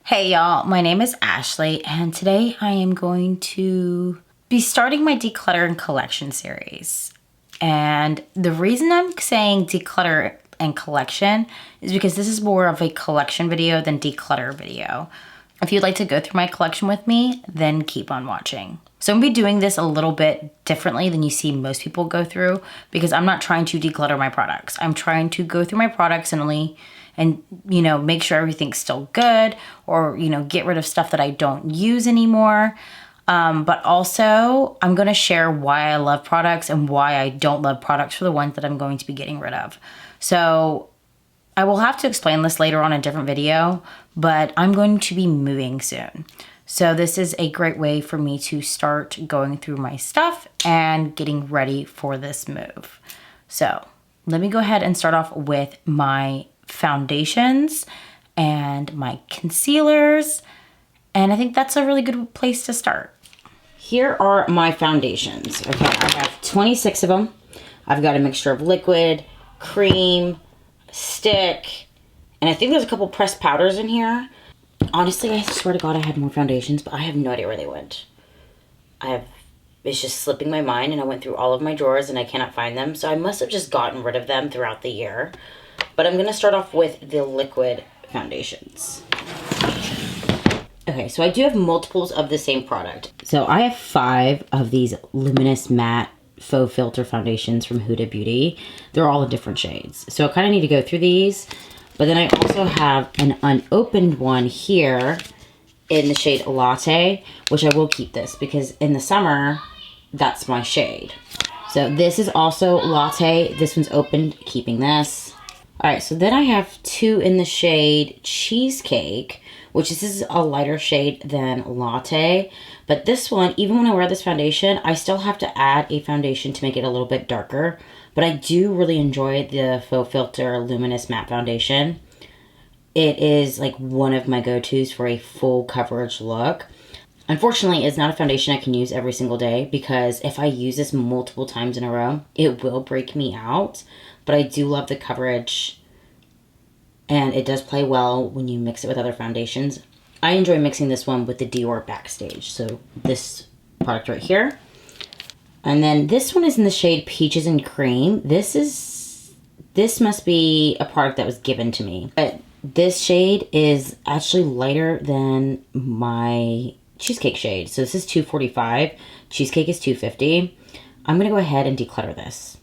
Hey y'all, my name is Ashley and today I am going to be starting my declutter and collection series. And the reason I'm saying declutter and collection is because this is more of a collection video than declutter video. If you'd like to go through my collection with me, then keep on watching. So I'm gonna be doing this a little bit differently than you see most people go through because I'm not trying to declutter my products. I'm trying to go through my products and make sure everything's still good, or get rid of stuff that I don't use anymore. But also I'm going to share why I love products and why I don't love products for the ones that I'm going to be getting rid of. So I will have to explain this later on in a different video, but I'm going to be moving soon. So this is a great way for me to start going through my stuff and getting ready for this move. So let me go ahead and start off with my foundations and my concealers, and I think that's a really good place to start. Here are my foundations. Okay, I have 26 of them. I've got a mixture of liquid, cream, stick, and I think there's a couple pressed powders in here. Honestly, I swear to God I had more foundations, but I have no idea where they went. It's just slipping my mind, and I went through all of my drawers and I cannot find them, so I must have just gotten rid of them throughout the year. But I'm going to start off with the liquid foundations. Okay, so I do have multiples of the same product. So I have 5 of these Luminous Matte Faux Filter foundations from Huda Beauty. They're all in different shades. So I kind of need to go through these. But then I also have an unopened one here in the shade Latte, which I will keep this because in the summer, that's my shade. So this is also Latte. This one's opened, keeping this. All right, so then I have 2 in the shade Cheesecake, which this is a lighter shade than Latte. But this one, even when I wear this foundation, I still have to add a foundation to make it a little bit darker. But I do really enjoy the Faux Filter Luminous Matte Foundation. It is like one of my go-tos for a full coverage look. Unfortunately, it's not a foundation I can use every single day because if I use this multiple times in a row, it will break me out. But I do love the coverage, and it does play well when you mix it with other foundations. I enjoy mixing this one with the Dior Backstage, so this product right here. And then this one is in the shade Peaches and Cream. This must be a product that was given to me. But this shade is actually lighter than my Cheesecake shade. So this is 245. Cheesecake is 250. I'm going to go ahead and declutter this.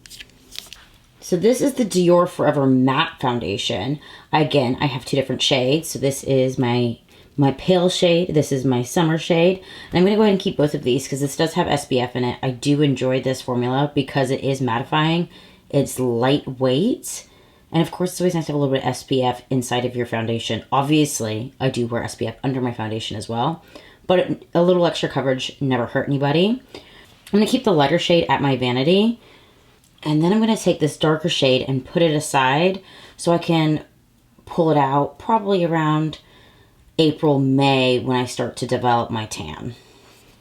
So this is the Dior Forever Matte Foundation. Again, I have 2 different shades. So this is my pale shade. This is my summer shade. And I'm going to go ahead and keep both of these because this does have SPF in it. I do enjoy this formula because it is mattifying. It's lightweight. And of course, it's always nice to have a little bit of SPF inside of your foundation. Obviously, I do wear SPF under my foundation as well. But a little extra coverage never hurt anybody. I'm going to keep the lighter shade at my vanity. And then I'm going to take this darker shade and put it aside so I can pull it out probably around April, May when I start to develop my tan.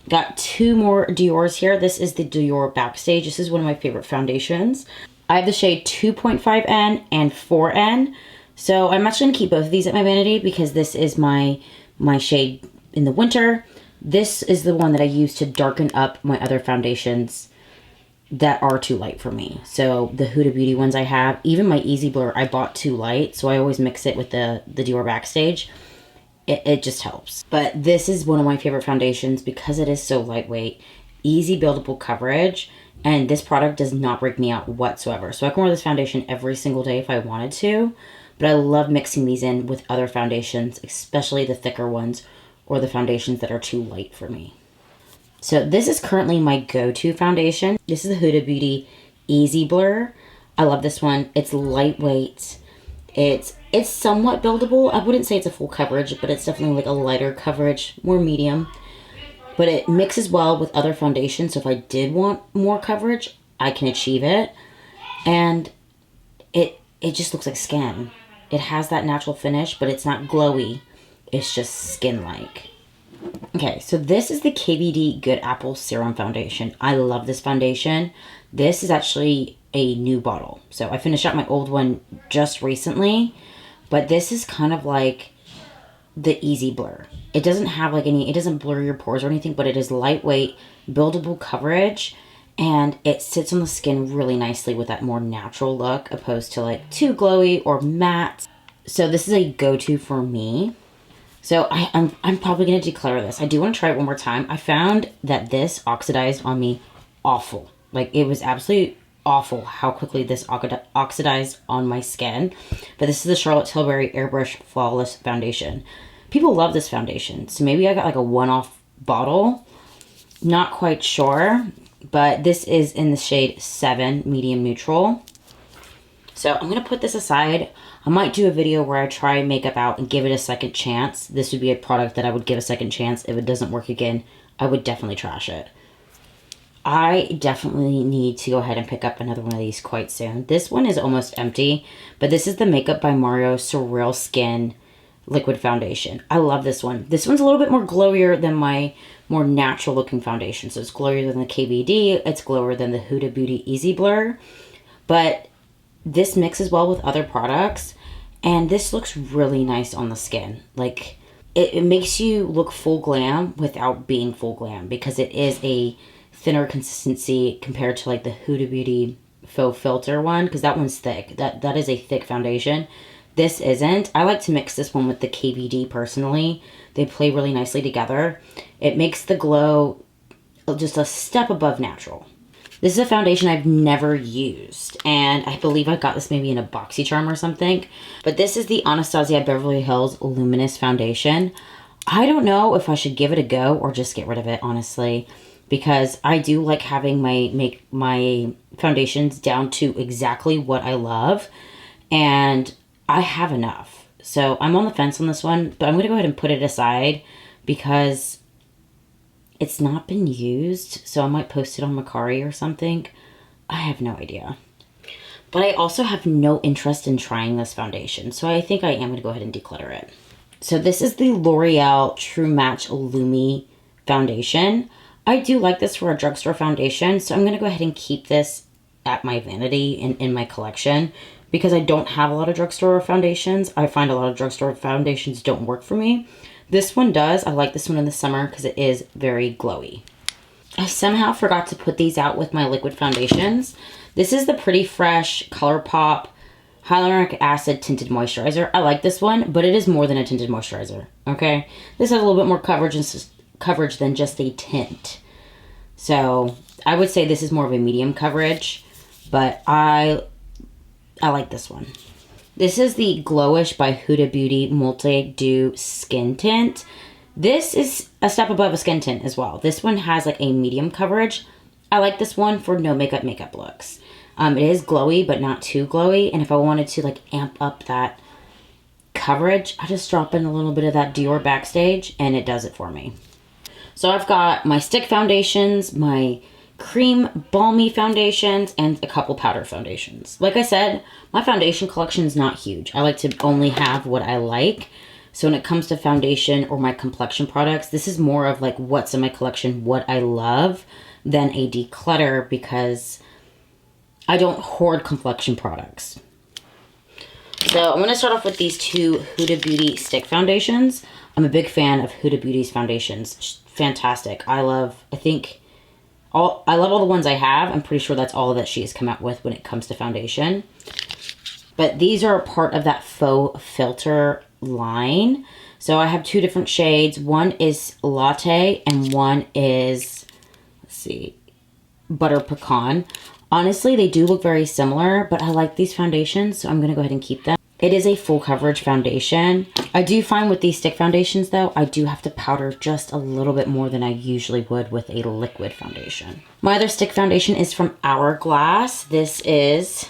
Got 2 more Dior's here. This is the Dior Backstage. This is one of my favorite foundations. I have the shade 2.5N and 4N. So I'm actually going to keep both of these at my vanity because this is my shade in the winter. This is the one that I use to darken up my other foundations that are too light for me. So the Huda Beauty ones I have, even my Easy Blur, I bought too light, so I always mix it with the Dior Backstage. It just helps. But this is one of my favorite foundations because it is so lightweight, easy buildable coverage, and this product does not break me out whatsoever. So I can wear this foundation every single day if I wanted to, but I love mixing these in with other foundations, especially the thicker ones or the foundations that are too light for me. So this is currently my go-to foundation. This is the Huda Beauty Easy Blur. I love this one. It's lightweight. It's somewhat buildable. I wouldn't say it's a full coverage, but it's definitely like a lighter coverage, more medium. But it mixes well with other foundations, so if I did want more coverage, I can achieve it. And it just looks like skin. It has that natural finish, but it's not glowy. It's just skin-like. Okay, so this is the KVD Good Apple Serum Foundation. I love this foundation. This is actually a new bottle. So I finished up my old one just recently, but this is kind of like the Easy Blur. It doesn't have like any, it doesn't blur your pores or anything, but it is lightweight, buildable coverage, and it sits on the skin really nicely with that more natural look opposed to like too glowy or matte. So this is a go-to for me. So I'm probably going to declutter this. I do want to try it one more time. I found that this oxidized on me awful. Like, it was absolutely awful how quickly this oxidized on my skin. But this is the Charlotte Tilbury Airbrush Flawless Foundation. People love this foundation. So maybe I got like a one-off bottle. Not quite sure. But this is in the shade 7 Medium Neutral. So I'm going to put this aside. I might do a video where I try makeup out and give it a second chance. This would be a product that I would give a second chance. If it doesn't work again, I would definitely trash it. I definitely need to go ahead and pick up another one of these quite soon. This one is almost empty, but this is the Makeup by Mario Surreal Skin Liquid Foundation. I love this one. This one's a little bit more glowier than my more natural looking foundation. So it's glowier than the KVD. It's glowier than the Huda Beauty Easy Blur. But this mixes well with other products, and this looks really nice on the skin. Like, it makes you look full glam without being full glam, because it is a thinner consistency compared to like the Huda Beauty Faux Filter one, because that one's thick. That is a thick foundation. This isn't. I like to mix this one with the KVD personally. They play really nicely together. It makes the glow just a step above natural. This is a foundation I've never used, and I believe I got this maybe in a BoxyCharm or something. But this is the Anastasia Beverly Hills Luminous Foundation. I don't know if I should give it a go or just get rid of it, honestly, because I do like having my foundations down to exactly what I love, and I have enough. So I'm on the fence on this one, but I'm going to go ahead and put it aside because it's not been used, so I might post it on Mercari or something. I have no idea. But I also have no interest in trying this foundation, so I think I am going to go ahead and declutter it. So this is the L'Oreal True Match Lumi Foundation. I do like this for a drugstore foundation, so I'm going to go ahead and keep this at my vanity in my collection because I don't have a lot of drugstore foundations. I find a lot of drugstore foundations don't work for me. This one does. I like this one in the summer because it is very glowy. I somehow forgot to put these out with my liquid foundations. This is the Pretty Fresh ColourPop Hyaluronic Acid Tinted Moisturizer. I like this one, but it is more than a tinted moisturizer, okay? This has a little bit more coverage than just a tint. So I would say this is more of a medium coverage, but I like this one. This is the Glowish by Huda Beauty Multi-Dew Skin Tint. This is a step above a skin tint as well. This one has like a medium coverage. I like this one for no makeup looks. It is glowy, but not too glowy. And if I wanted to like amp up that coverage, I just drop in a little bit of that Dior Backstage and it does it for me. So I've got my stick foundations, my cream balmy foundations, and a couple powder foundations. Like I said, my foundation collection is not huge. I like to only have what I like. So when it comes to foundation or my complexion products, this is more of like what's in my collection, what I love, than a declutter because I don't hoard complexion products. So I'm going to start off with these two Huda Beauty stick foundations. I'm a big fan of Huda Beauty's foundations. Fantastic. I love all the ones I have. I'm pretty sure that's all that she has come out with when it comes to foundation. But these are a part of that Faux Filter line. So I have two different shades. One is Latte and one is, let's see, Butter Pecan. Honestly, they do look very similar, but I like these foundations, so I'm going to go ahead and keep them. It is a full coverage foundation. I do find with these stick foundations, though, I do have to powder just a little bit more than I usually would with a liquid foundation. My other stick foundation is from Hourglass. This is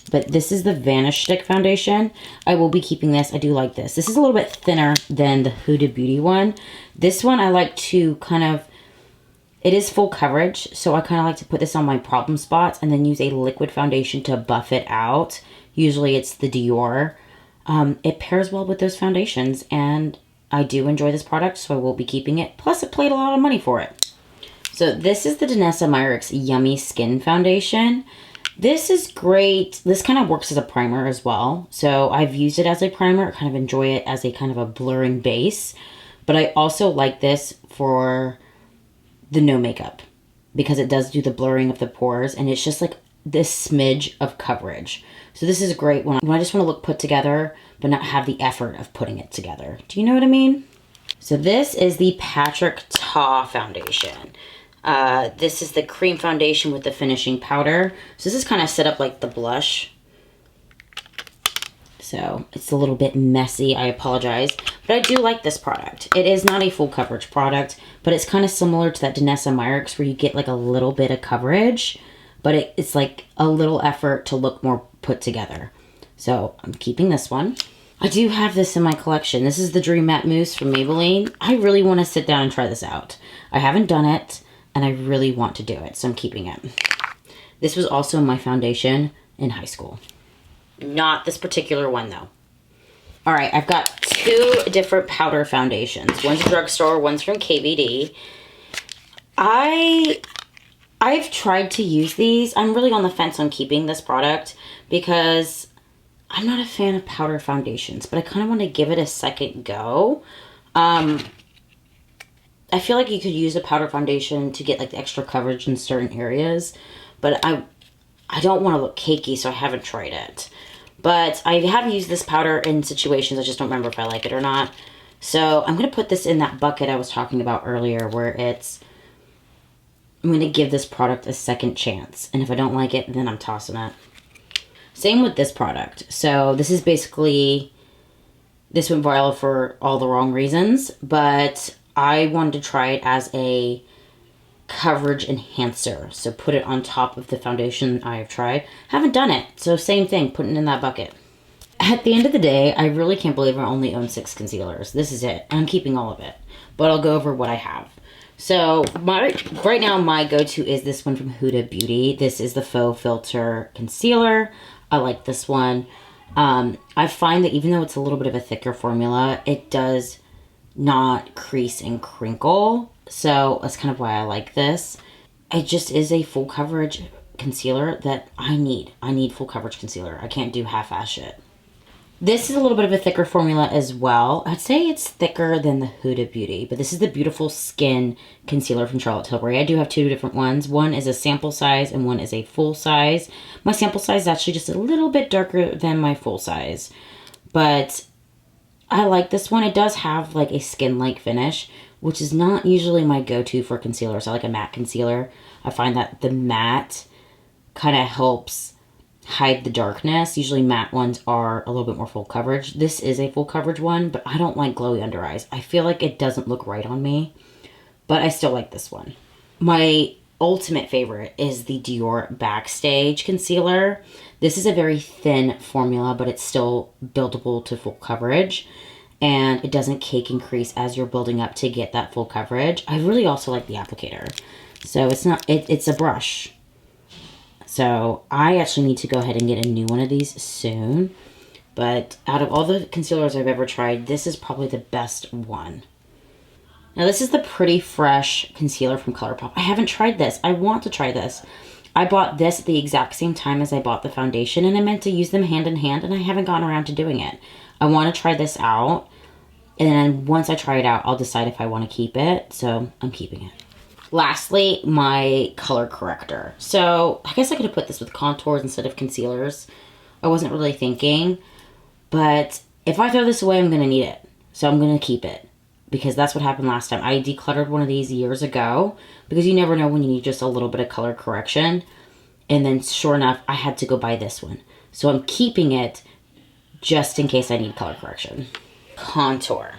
the Vanish Stick Foundation. I will be keeping this. I do like this. This is a little bit thinner than the Huda Beauty one. This one I like to it is full coverage, so I kind of like to put this on my problem spots and then use a liquid foundation to buff it out. Usually it's the Dior. It pairs well with those foundations, and I do enjoy this product, so I will be keeping it. Plus, it paid a lot of money for it. So this is the Danessa Myricks Yummy Skin Foundation. This is great. This kind of works as a primer as well. So I've used it as a primer. I kind of enjoy it as a kind of a blurring base. But I also like this for the no makeup because it does do the blurring of the pores and it's just like this smidge of coverage. So this is great when I just want to look put together but not have the effort of putting it together. Do you know what I mean? So this is the Patrick Ta foundation. This is the cream foundation with the finishing powder. So this is kind of set up like the blush. So it's a little bit messy, I apologize. But I do like this product. It is not a full coverage product, but it's kind of similar to that Danessa Myricks where you get like a little bit of coverage, but it's like a little effort to look more put together. So I'm keeping this one. I do have this in my collection. This is the Dream Matte Mousse from Maybelline. I really want to sit down and try this out. I haven't done it, and I really want to do it, so I'm keeping it. This was also my foundation in high school. Not this particular one, though. All right, I've got two different powder foundations. One's a drugstore, one's from KVD. I've tried to use these. I'm really on the fence on keeping this product because I'm not a fan of powder foundations, but I kind of want to give it a second go. I feel like you could use a powder foundation to get like the extra coverage in certain areas, but I don't want to look cakey, so I haven't tried it. But I have used this powder in situations. I just don't remember if I like it or not. So I'm going to put this in that bucket I was talking about earlier where I'm going to give this product a second chance. And if I don't like it, then I'm tossing it. Same with this product. So this is basically, this went viral for all the wrong reasons, but I wanted to try it as a coverage enhancer. So put it on top of the foundation I have tried. Haven't done it. So same thing, putting it in that bucket. At the end of the day, I really can't believe I only own 6 concealers. This is it. I'm keeping all of it. But I'll go over what I have. So right now my go-to is this one from Huda Beauty. This is the Faux Filter Concealer. I like this one. I find that even though it's a little bit of a thicker formula, it does not crease and crinkle. So that's kind of why I like this. It just is a full coverage concealer that I need. I need full coverage concealer. I can't do half-ass shit. This is a little bit of a thicker formula as well. I'd say it's thicker than the Huda Beauty, but this is the Beautiful Skin Concealer from Charlotte Tilbury. I do have 2 different ones. One is a sample size and one is a full size. My sample size is actually just a little bit darker than my full size, but I like this one. It does have like a skin-like finish, which is not usually my go-to for concealers. I like a matte concealer. I find that the matte kind of helps hide the darkness. Usually matte ones are a little bit more full coverage. This is a full coverage one, but I don't like glowy under eyes. I feel like it doesn't look right on me, but I still like this one. My ultimate favorite is the Dior Backstage Concealer. This is a very thin formula, but it's still buildable to full coverage, and it doesn't cake and crease as you're building up to get that full coverage. I really also like the applicator. So it's a brush. So I actually need to go ahead and get a new one of these soon. But out of all the concealers I've ever tried, this is probably the best one. Now this is the Pretty Fresh concealer from ColourPop. I haven't tried this. I want to try this. I bought this at the exact same time as I bought the foundation, and I meant to use them hand in hand, and I haven't gotten around to doing it. I want to try this out, and then once I try it out, I'll decide if I want to keep it. So I'm keeping it. Lastly, my color corrector. So I guess I could have put this with contours instead of concealers. I wasn't really thinking, but if I throw this away, I'm going to need it. So I'm going to keep it because that's what happened last time. I decluttered one of these years ago because you never know when you need just a little bit of color correction. And then sure enough, I had to go buy this one. So I'm keeping it just in case I need color correction. Contour.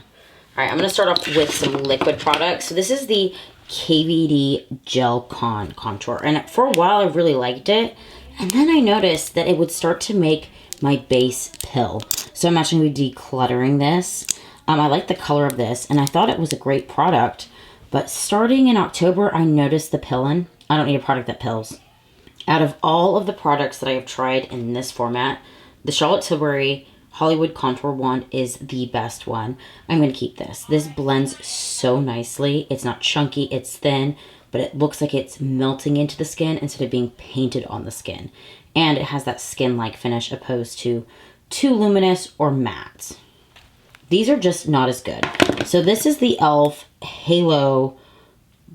All right, I'm going to start off with some liquid products. So this is the KVD Gel Contour, and for a while I really liked it, and then I noticed that it would start to make my base pill. So I'm actually going to be decluttering this. I like the color of this, and I thought it was a great product, but starting in October I noticed the pilling. I don't need a product that pills. Out of all of the products that I have tried in this format, the Charlotte Tilbury Hollywood Contour Wand is the best one. I'm going to keep this. This blends so nicely. It's not chunky, it's thin, but it looks like it's melting into the skin instead of being painted on the skin. and it has that skin-like finish opposed to too luminous or matte. These are just not as good. So this is the E.L.F. Halo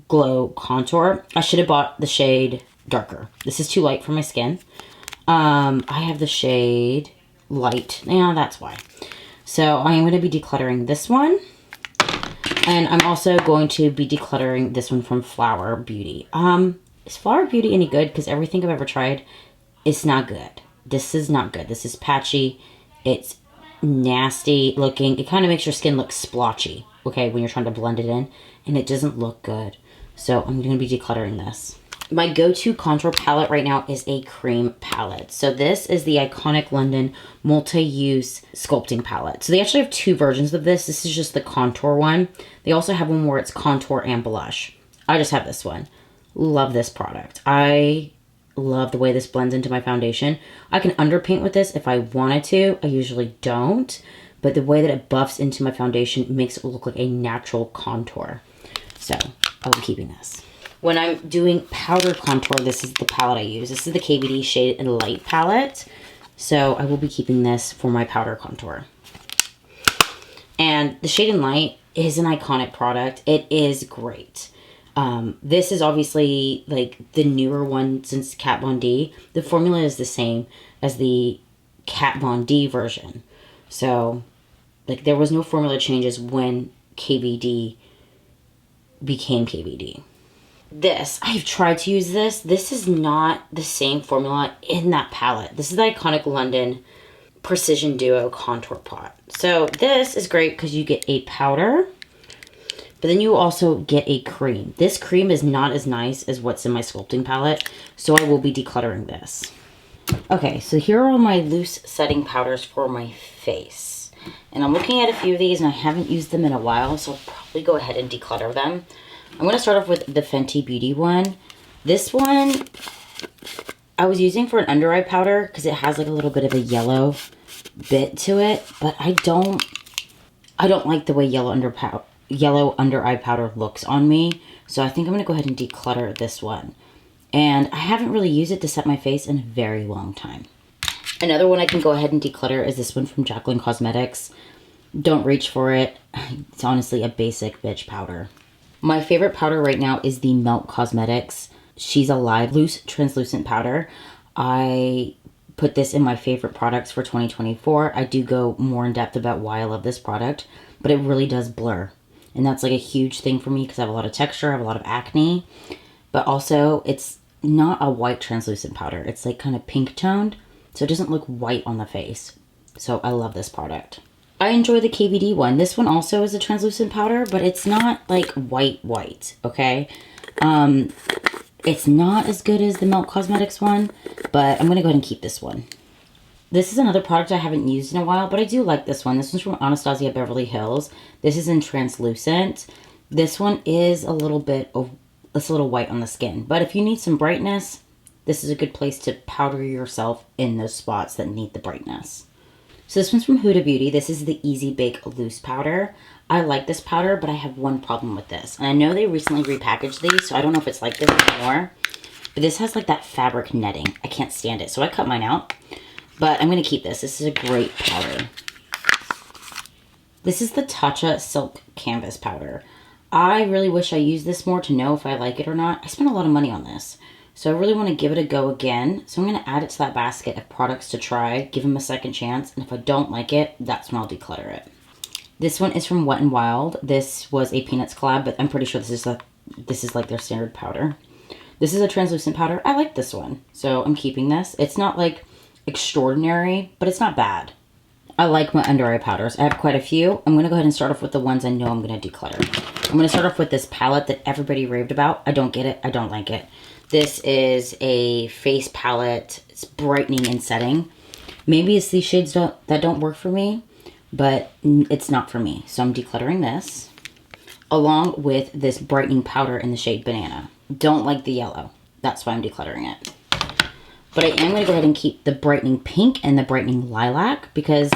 Glow Contour. I should have bought the shade darker. This is too light for my skin. I have the shade light. Yeah, that's why. So I am going to be decluttering this one. And I'm also going to be decluttering this one from Flower Beauty. Is Flower Beauty any good? Because everything I've ever tried is not good. This is not good. This is patchy. It's nasty looking. It kind of makes your skin look splotchy, okay, when you're trying to blend it in. And it doesn't look good. So I'm going to be decluttering this. My go-to contour palette right now is a cream palette. So this is the Iconic London Multi-Use Sculpting Palette. So they actually have two versions of this. This is just the contour one. They also have one where it's contour and blush. I just have this one. Love this product. I love the way this blends into my foundation. I can underpaint with this if I wanted to. I usually don't. But the way that it buffs into my foundation makes it look like a natural contour. So I'll be keeping this. When I'm doing powder contour, this is the palette I use. This is the KVD Shade and Light palette. So I will be keeping this for my powder contour. And the Shade and Light is an iconic product. It is great. This is obviously like the newer one since Kat Von D. The formula is the same as the Kat Von D version. So like there was no formula changes when KVD became KVD. This, I've tried to use this. This is not the same formula in that palette. This is the Iconic London Precision Duo Contour Pot. So this is great because you get a powder, but then you also get a cream. This cream is not as nice as what's in my sculpting palette, so I will be decluttering this. Okay, so here are all my loose setting powders for my face. And I'm looking at a few of these and I haven't used them in a while, so I'll probably go ahead and declutter them. I'm going to start off with the Fenty Beauty one. This one I was using for an under eye powder because it has like a little bit of a yellow bit to it, but I don't like the way yellow under eye powder looks on me. So I think I'm going to go ahead and declutter this one. And I haven't really used it to set my face in a very long time. Another one I can go ahead and declutter is this one from Jaclyn Cosmetics. Don't reach for it. It's honestly a basic bitch powder. My favorite powder right now is the Melt Cosmetics She's Alive Loose Translucent Powder. I put this in my favorite products for 2024. I do go more in depth about why I love this product, but it really does blur. And that's like a huge thing for me because I have a lot of texture, I have a lot of acne, but also it's not a white translucent powder. It's like kind of pink toned, so it doesn't look white on the face. So I love this product. I enjoy the KVD one. This one also is a translucent powder, but it's not like white, okay? It's not as good as the Melt Cosmetics one, but I'm going to go ahead and keep this one. This is another product I haven't used in a while, but I do like this one. This one's from Anastasia Beverly Hills. This is in translucent. This one is a little white on the skin, but if you need some brightness, this is a good place to powder yourself in those spots that need the brightness. So this one's from Huda Beauty. This is the Easy Bake Loose Powder. I like this powder, but I have one problem with this. And I know they recently repackaged these, so I don't know if it's like this anymore. But this has like that fabric netting. I can't stand it, so I cut mine out. But I'm going to keep this. This is a great powder. This is the Tatcha Silk Canvas Powder. I really wish I used this more to know if I like it or not. I spent a lot of money on this. So I really want to give it a go again. So I'm going to add it to that basket of products to try, give them a second chance. And if I don't like it, that's when I'll declutter it. This one is from Wet n Wild. This was a Peanuts collab, but I'm pretty sure this is like their standard powder. This is a translucent powder. I like this one, so I'm keeping this. It's not like extraordinary, but it's not bad. I like my under eye powders. I have quite a few. I'm going to go ahead and start off with the ones I know I'm going to declutter. I'm going to start off with this palette that everybody raved about. I don't get it. I don't like it. This is a face palette. It's brightening and setting. Maybe it's these shades that don't work for me, but it's not for me. So I'm decluttering this along with this brightening powder in the shade Banana. Don't like the yellow. That's why I'm decluttering it. But I am going to go ahead and keep the brightening pink and the brightening lilac because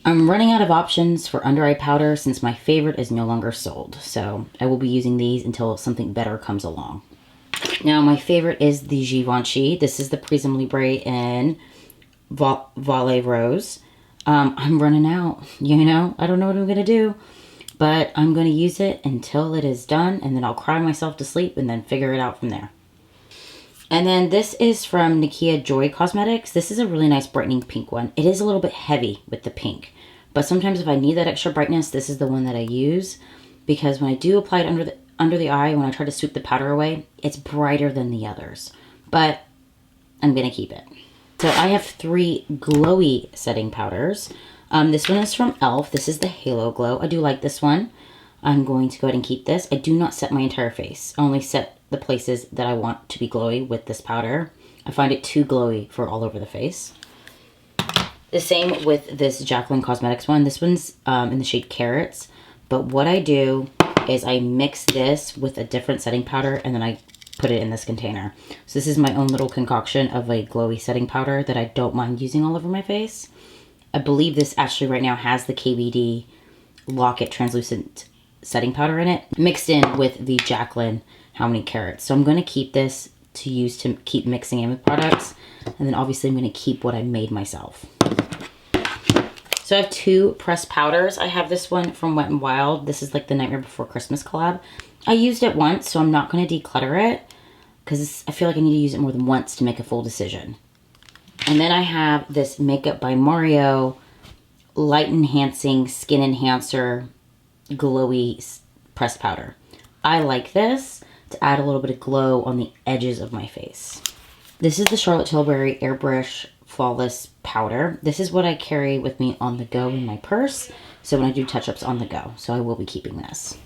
I'm running out of options for under eye powder since my favorite is no longer sold. So I will be using these until something better comes along. Now, my favorite is the Givenchy. This is the Prisme Libre in Vale Rose. I'm running out, you know? I don't know what I'm going to do, but I'm going to use it until it is done, and then I'll cry myself to sleep and then figure it out from there. And then this is from Nikia Joy Cosmetics. This is a really nice brightening pink one. It is a little bit heavy with the pink, but sometimes if I need that extra brightness, this is the one that I use, because when I do apply it under the eye, when I try to sweep the powder away, it's brighter than the others, but I'm going to keep it. So I have 3 glowy setting powders. This one is from E.L.F. This is the Halo Glow. I do like this one. I'm going to go ahead and keep this. I do not set my entire face. I only set the places that I want to be glowy with this powder. I find it too glowy for all over the face. The same with this Jaclyn Cosmetics one. This one's in the shade Carrots. But what I do is I mix this with a different setting powder, and then I put it in this container. So this is my own little concoction of a glowy setting powder that I don't mind using all over my face. I believe this actually right now has the KVD Lock-It translucent setting powder in it, mixed in with the Jaclyn How Many Carrots. So I'm going to keep this to use to keep mixing in with products, and then obviously I'm going to keep what I made myself. So I have 2 pressed powders. I have this one from Wet n Wild. This is like the Nightmare Before Christmas collab. I used it once, so I'm not going to declutter it, because I feel like I need to use it more than once to make a full decision. And then I have this Makeup by Mario Light Enhancing Skin Enhancer Glowy Pressed Powder. I like this to add a little bit of glow on the edges of my face. This is the Charlotte Tilbury Airbrush Flawless Powder. This is what I carry with me on the go in my purse, so when I do touch-ups on the go. So I will be keeping this.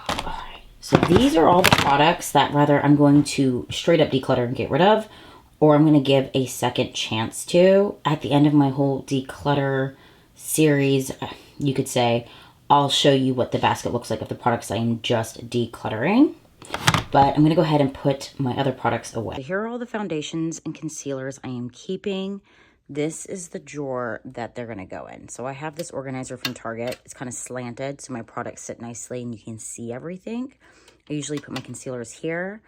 Alright, so these are all the products that rather I'm going to straight up declutter and get rid of, or I'm going to give a second chance to. At the end of my whole declutter series, you could say, I'll show you what the basket looks like of the products I am just decluttering. But I'm going to go ahead and put my other products away. Here are all the foundations and concealers I am keeping. This is the drawer that they're going to go in. So I have this organizer from Target. It's kind of slanted, so my products sit nicely and you can see everything. I usually put my concealers here,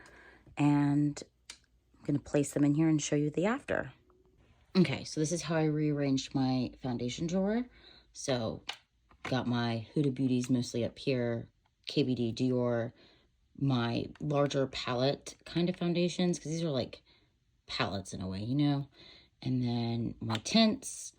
and I'm going to place them in here and show you the after. Okay, so this is how I rearranged my foundation drawer. So got my Huda Beauties mostly up here, KVD, Dior, my larger palette kind of foundations, because these are like palettes in a way, you know, and then my tints,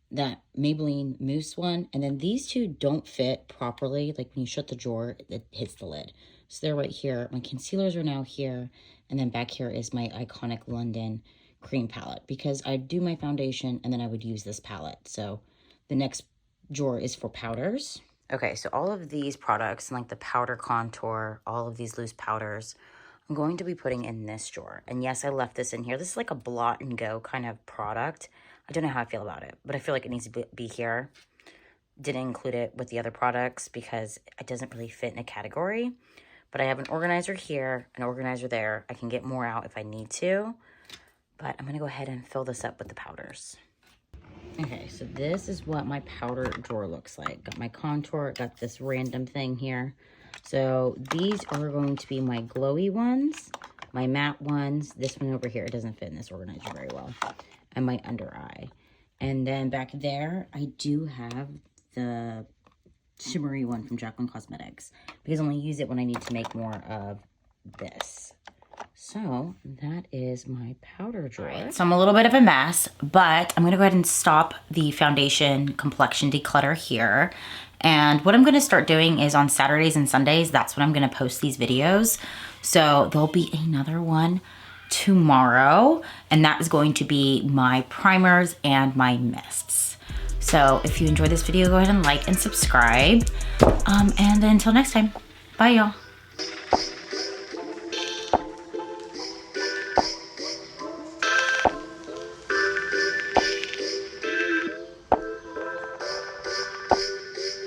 that Maybelline Mousse one, and then these 2 don't fit properly. Like when you shut the drawer, it hits the lid. So they're right here. My concealers are now here, and then back here is my iconic London cream palette, because I do my foundation and then I would use this palette. So the next drawer is for powders. Okay, so all of these products, and like the powder contour, all of these loose powders, I'm going to be putting in this drawer. And yes, I left this in here. This is like a blot and go kind of product. I don't know how I feel about it, but I feel like it needs to be here. Didn't include it with the other products because it doesn't really fit in a category. But I have an organizer here, an organizer there. I can get more out if I need to. But I'm going to go ahead and fill this up with the powders. Okay, so this is what my powder drawer looks like. Got my contour, got this random thing here. So these are going to be my glowy ones, my matte ones. This one over here, it doesn't fit in this organizer very well. And my under eye. And then back there, I do have the shimmery one from Jaclyn Cosmetics, because I only use it when I need to make more of this. So that is my powder drawer. Right, so I'm a little bit of a mess, but I'm going to go ahead and stop the foundation complexion declutter here. And what I'm going to start doing is on Saturdays and Sundays, that's when I'm going to post these videos. So there'll be another one tomorrow, and that is going to be my primers and my mists. So if you enjoyed this video, go ahead and like and subscribe. And then until next time, bye y'all.